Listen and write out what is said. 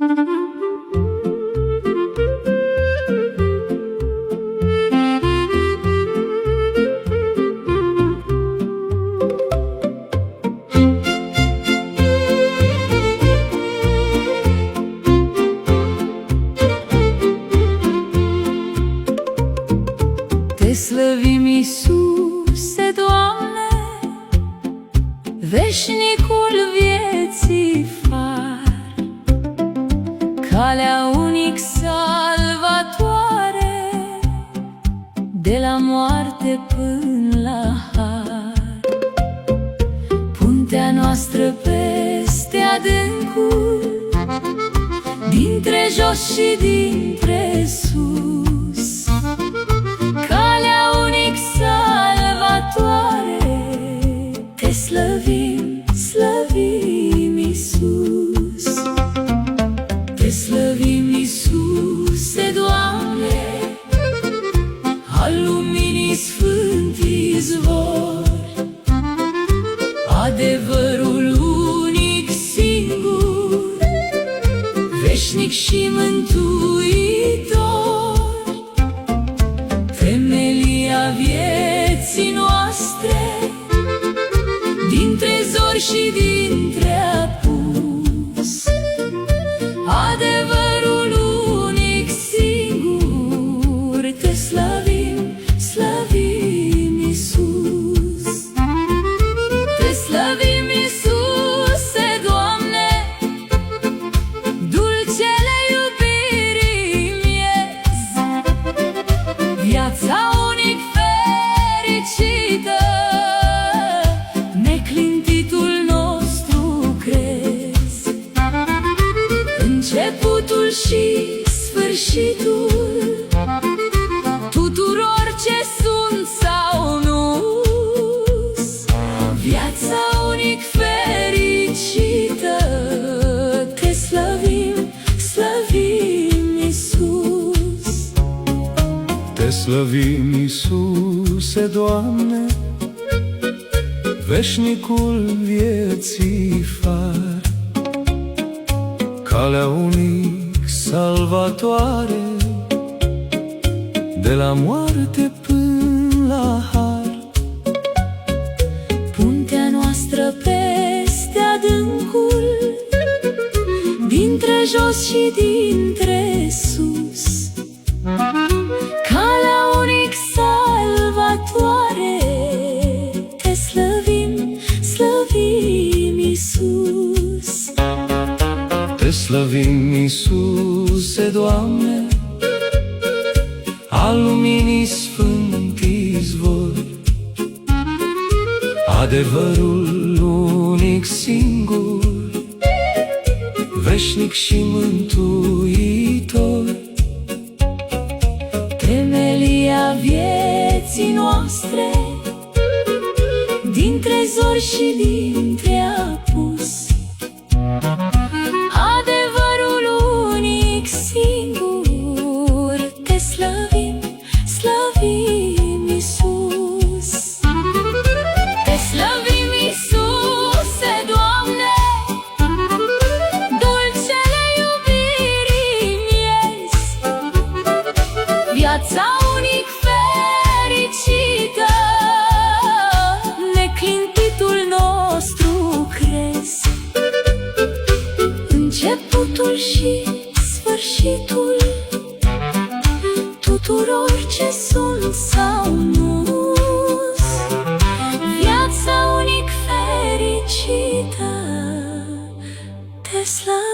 Te slăvim, Iisuse, Doamne, veșnicul vieții far, calea unic salvatoare, de la moarte până la har. Puntea noastră peste adâncuri, dintre jos și dintre sus, calea unic salvatoare, te slăvim, slăvim, Iisus. Te slăvim, Iisuse, Doamne, al luminii sfânt izvor, adevărul unic singur, veșnic și mântuitor, temelia vieții noastre, dintre zori și dintre apus, adevărul unic singur, te slăvim, slăvim, Iisus. Te slăvim, Iisuse, Doamne, dulcele iubirii miez, viața unic fericită, neclintitul nostru crezi, începutul și sfârșitul tuturor ce sunt sau nu-s, viața unic fericită, te slăvim, slăvim, Iisus. Te slăvim, Iisuse, Doamne, veșnicul vieții far, calea unic salvatoare, de la moarte până la har. Puntea noastră peste adâncuri, dintre jos și dintre sus, calea unic salvatoare, te slăvim, slăvim, Iisus. Te slăvim, Iisuse, Doamne, al luminii sfânt izvor, adevărul unic singur, veșnic și mântuitor, temelia vieții noastre, dintre zori și dintre apus, adevărul unic singur, te slăvim, slăvim, Iisus. Te slăvim, Iisuse, Doamne, dulcele iubirii miez, viața unic fericită, neclintitul nostru crezi, începutul și sfârșitul tuturor ce sunt sau nu-s, viața unic fericită, te slăvim.